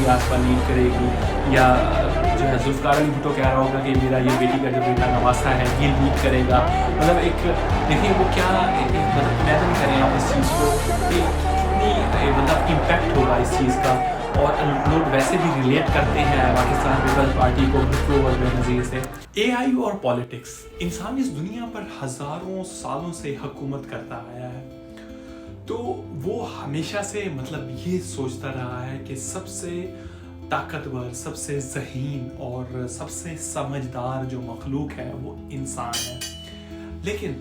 आसपा लीड करेगी, या जो है ज़ुल्फ़िकार अली भुट्टो कह रहा होगा कि मेरा ये बेटी का जो बेटा नवासा है ये लीड करेगा। मतलब एक देखिए वो क्या मतलब इमेजिन करें आप इस चीज़ को कि कितनी मतलब इम्पैक्ट होगा इस चीज़ का। और लोग वैसे भी रिलेट करते हैं पाकिस्तान पीपल्स पार्टी को भुट्टो और बेनज़ीर से। AI और पॉलिटिक्स, इंसान इस दुनिया पर हज़ारों सालों से हुकूमत करता आया है, तो वो हमेशा से मतलब ये सोचता रहा है कि सबसे ताकतवर, सबसे ज़हीन और सबसे समझदार जो मखलूक है वो इंसान है। लेकिन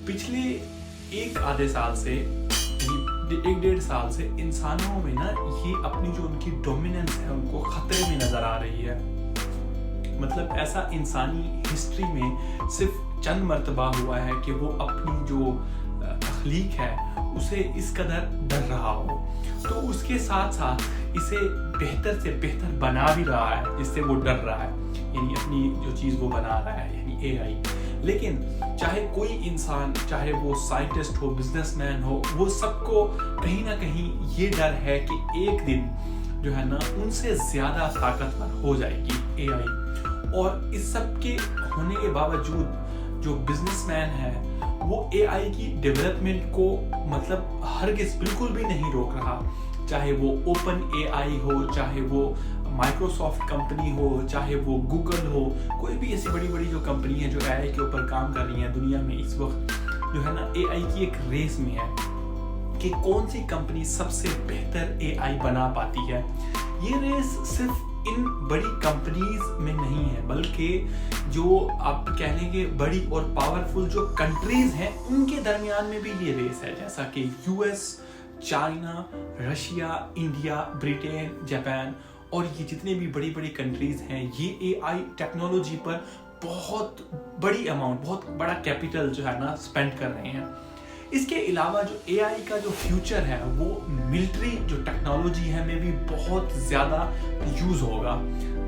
पिछले एक आधे साल से, एक डेढ़ साल से इंसानों में ना ये अपनी जो उनकी डोमिनेंस है उनको खतरे में नज़र आ रही है। मतलब ऐसा इंसानी हिस्ट्री में सिर्फ चंद मर्तबा हुआ है कि वो अपनी जो तख्लीक है उसे इस कदर डर रहा हो, तो उसके साथ साथ इसे बेहतर से बेहतर बना भी रहा है जिससे वो डर रहा है, यानी अपनी जो चीज़ वो बना रहा है यानी AI। लेकिन चाहे कोई इंसान, चाहे वो साइंटिस्ट हो, बिजनेसमैन हो, वो सबको कहीं ना कहीं ये डर है कि एक दिन जो है ना उनसे ज़्यादा ताकतवर हो जाएगी AI। और इस सब के होने के बावजूद जो बिजनेसमैन है वो AI की डेवलपमेंट को मतलब हरगिज़ बिल्कुल भी नहीं रोक रहा। चाहे वो ओपन AI हो, चाहे वो माइक्रोसॉफ्ट कंपनी हो, चाहे वो गूगल हो, कोई भी ऐसी बड़ी बड़ी जो कंपनी है जो AI के ऊपर काम कर रही है दुनिया में इस वक्त जो है ना AI की एक रेस में है कि कौन सी कंपनी सबसे बेहतर AI बना पाती है। ये रेस सिर्फ इन बड़ी कंपनीज में नहीं है, बल्कि जो आप कह लेंगे बड़ी और पावरफुल जो कंट्रीज हैं उनके दरमियान में भी ये रेस है। जैसा कि US, China, Russia, India, Britain, Japan और ये जितने भी बड़ी बड़ी कंट्रीज हैं ये AI टेक्नोलॉजी पर बहुत बड़ी अमाउंट, बहुत बड़ा कैपिटल जो है ना स्पेंड कर रहे हैं। इसके अलावा जो AI का जो फ्यूचर है वो मिलिट्री जो टेक्नोलॉजी है में भी बहुत ज़्यादा यूज़ होगा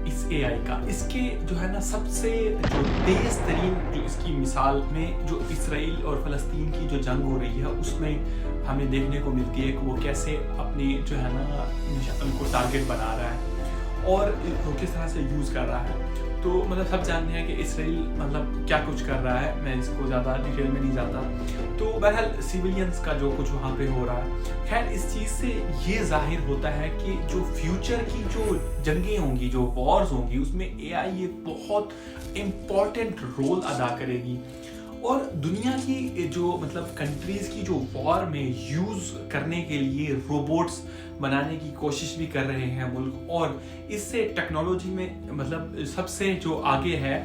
इस AI का। इसके जो है ना सबसे जो तेज़ तरीन जो इसकी मिसाल में जो इसराइल और फ़लस्तीन की जो जंग हो रही है उसमें हमें देखने को मिलती है कि वो कैसे अपनी जो है ना उनको टारगेट बना रहा है और वो किस तरह से यूज़ कर रहा है। तो मतलब सब जानते हैं कि इसराइल मतलब क्या कुछ कर रहा है, मैं इसको ज़्यादा डिटेल में नहीं जाता। तो बहरहाल सिविलियंस का जो कुछ वहाँ पे हो रहा है, खैर इस चीज़ से ये जाहिर होता है कि जो फ्यूचर की जो जंगें होंगी, जो वॉर्स होंगी, उसमें AI ये बहुत इम्पॉर्टेंट रोल अदा करेगी। और दुनिया की जो मतलब कंट्रीज़ की जो वॉर में यूज़ करने के लिए रोबोट्स बनाने की कोशिश भी कर रहे हैं मुल्क, और इससे टेक्नोलॉजी में मतलब सबसे जो आगे है।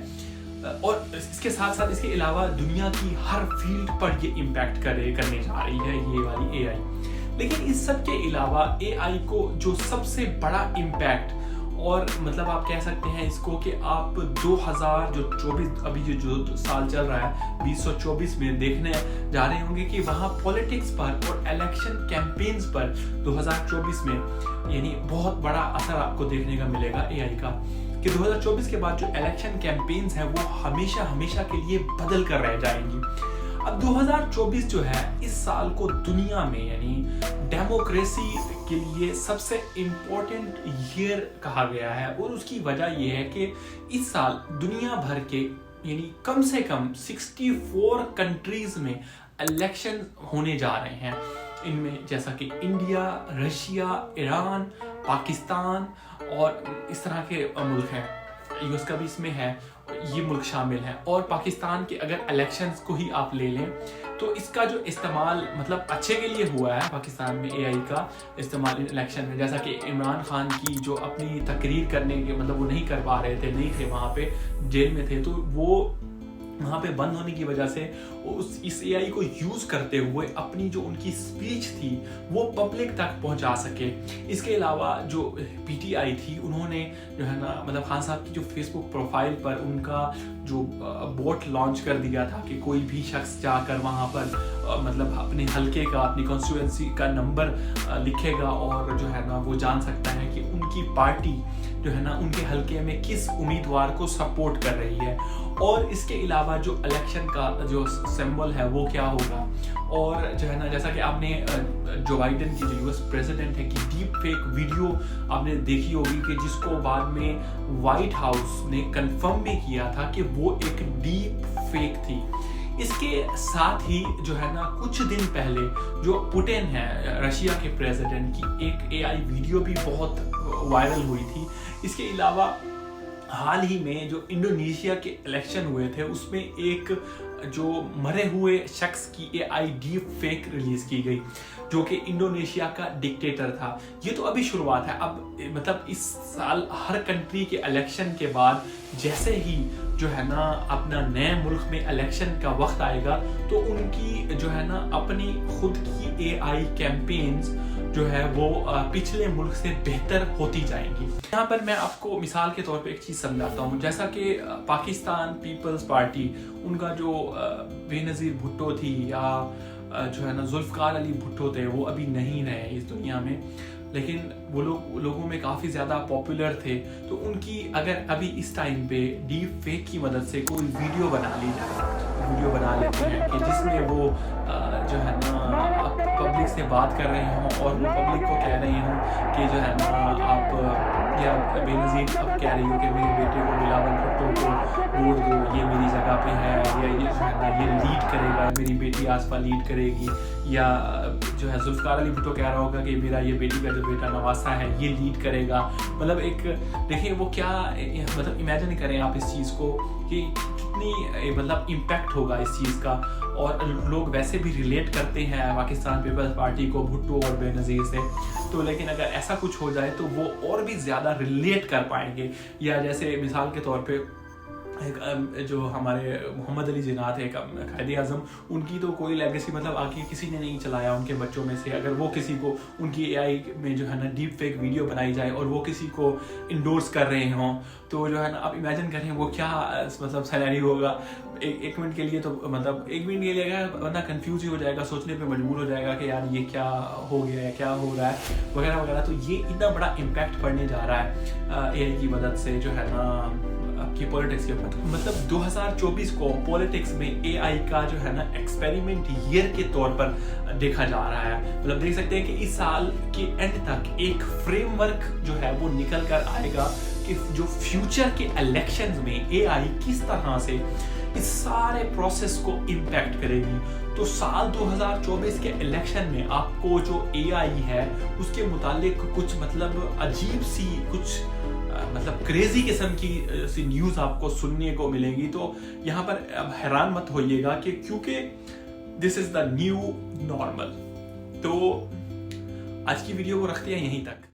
और इसके साथ साथ इसके अलावा दुनिया की हर फील्ड पर ये इम्पैक्ट करने जा रही है ये वाली AI। लेकिन इस सब के अलावा AI को जो सबसे बड़ा इम्पैक्ट, और मतलब आप कह सकते हैं इसको कि आप 2024 अभी जो साल चल रहा है 2024 में देखने जा रहे होंगे कि वहाँ पॉलिटिक्स पर और इलेक्शन कैंपेन्स पर 2024 में यानी बहुत बड़ा असर आपको देखने का मिलेगा AI का, कि 2024 के बाद जो इलेक्शन कैंपेन्स हैं वो हमेशा हमेशा के लिए बदल कर रह जाएंगी। अब 2024 जो है इस साल को दुनिया में यानी डेमोक्रेसी के लिए सबसे इम्पोर्टेंट ईयर कहा गया है, और उसकी वजह यह है कि इस साल दुनिया भर के यानी कम से कम 64 कंट्रीज में इलेक्शन होने जा रहे हैं। इनमें जैसा कि इंडिया, रशिया, ईरान, पाकिस्तान और इस तरह के मुल्क हैं, यूएस का भी इसमें है, ये मुल्क शामिल हैं। और पाकिस्तान के अगर इलेक्शंस को ही आप ले लें तो इसका जो इस्तेमाल मतलब अच्छे के लिए हुआ है पाकिस्तान में AI का इस्तेमाल इन इलेक्शन में। जैसा कि इमरान खान की जो अपनी तकरीर करने के मतलब वो नहीं कर पा रहे थे, नहीं थे वहाँ पे, जेल में थे, तो वो वहाँ पे बंद होने की वजह से इस AI को यूज़ करते हुए अपनी जो उनकी स्पीच थी वो पब्लिक तक पहुँचा सके। इसके अलावा जो PTI थी उन्होंने जो है ना मतलब खान साहब की जो फेसबुक प्रोफाइल पर उनका जो बोट लॉन्च कर दिया था कि कोई भी शख्स जाकर वहाँ पर मतलब अपने हलके का, अपनी कॉन्स्टिट्यूएंसी का नंबर लिखेगा और जो है ना वो जान सकता है कि उनकी पार्टी जो है ना उनके हलके में किस उम्मीदवार को सपोर्ट कर रही है, और इसके अलावा जो इलेक्शन का जो सिंबल है वो क्या होगा। और जो है ना जैसा कि आपने जो बाइडेन की जो यूएस प्रेसिडेंट है की डीप फेक वीडियो आपने देखी होगी कि जिसको बाद में व्हाइट हाउस ने कंफर्म भी किया था कि वो एक डीप फेक थी। इसके साथ ही जो है ना कुछ दिन पहले जो पुतिन है रशिया के प्रेसिडेंट की एक एआई वीडियो भी बहुत वायरल हुई थी। इसके अलावा हाल ही में जो इंडोनेशिया के इलेक्शन हुए थे उसमें एक जो मरे हुए शख्स की एआई डीप फेक रिलीज की गई जो कि इंडोनेशिया का डिक्टेटर था। ये तो अभी शुरुआत है। अब मतलब इस साल हर कंट्री के इलेक्शन के बाद जैसे ही जो है ना अपना नए मुल्क में इलेक्शन का वक्त आएगा तो उनकी जो है ना अपनी खुद की एआई कैंपेन्स जो है वो पिछले मुल्क से बेहतर होती जाएंगी। यहाँ पर मैं आपको मिसाल के तौर पे एक चीज़ समझाता हूँ। जैसा कि पाकिस्तान पीपल्स पार्टी उनका जो बेनज़ीर भुट्टो थी या जो है ना जुल्फ़कार अली भुट्टो थे वो अभी नहीं रहे इस दुनिया में, लेकिन वो लोगों में काफ़ी ज़्यादा पॉपुलर थे। तो उनकी अगर अभी इस टाइम पे डीप फेक की मदद से कोई वीडियो बना ली जाए, वीडियो बना लेते हैं कि जिसमें वो जो है ना पब्लिक से बात कर रहे हों और वो पब्लिक को कह रहे हों कि जो है ना आप या बेनज़ीर अब कह रही हो कि मेरे बेटे को बिलावल भुट्टो को वोट दो, ये मेरी जगह पे है, या ये जो है ना ये लीड करेगा, मेरी बेटी आसपा लीड करेगी, या जो है जुल्फ़कार अली भुट्टो कह रहा होगा कि मेरा ये बेटी का जो बेटा नवासा है ये लीड करेगा। मतलब एक देखिए वो क्या मतलब इमेजिन करें आप इस चीज़ को कि कितनी मतलब इम्पैक्ट होगा इस चीज़ का। और लोग वैसे भी रिलेट करते हैं पाकिस्तान पीपल्स पार्टी को भुट्टो और बेनज़ीर से, तो लेकिन अगर ऐसा कुछ हो जाए तो वो और भी ज़्यादा रिलेट कर पाएंगे। या जैसे मिसाल के तौर पे एक जो हमारे मोहम्मद अली जिन्ना थे कायदे आज़म, उनकी तो कोई लेगेसी मतलब आगे किसी ने नहीं चलाया उनके बच्चों में से। अगर वो किसी को उनकी एआई में जो है ना डीप फेक वीडियो बनाई जाए और वो किसी को इंडोर्स कर रहे हों तो जो है ना आप इमेजिन करें वो क्या मतलब सिनेरियो होगा। एक मिनट के लिए तो मतलब एक मिनट के लिए वरना कंफ्यूज ही हो जाएगा, सोचने पे मजबूर हो जाएगा कि यार ये क्या हो गया है, क्या हो रहा है वगैरह वगैरह। तो ये इतना बड़ा इम्पैक्ट पड़ने जा रहा है एआई की मदद से जो है ना आपकी पॉलिटिक्स के ऊपर। मतलब 2024 को पॉलिटिक्स में एआई का जो है ना एक्सपेरिमेंट ईयर के तौर पर देखा जा रहा है। मतलब देख सकते हैं कि इस साल के एंड तक एक फ्रेमवर्क जो है वो निकल कर आएगा कि जो फ्यूचर के इलेक्शंस में एआई किस तरह से इस सारे प्रोसेस को इम्पैक्ट करेगी। तो साल 2024 के इलेक्शन में आपको जो एआई है उसके मुतालिक कुछ मतलब अजीब सी कुछ मतलब क्रेजी किस्म की सी न्यूज़ आपको सुनने को मिलेगी। तो यहाँ पर अब हैरान मत होइएगा कि क्योंकि this is the new normal. तो आज की वीडियो को रखते हैं यहीं तक।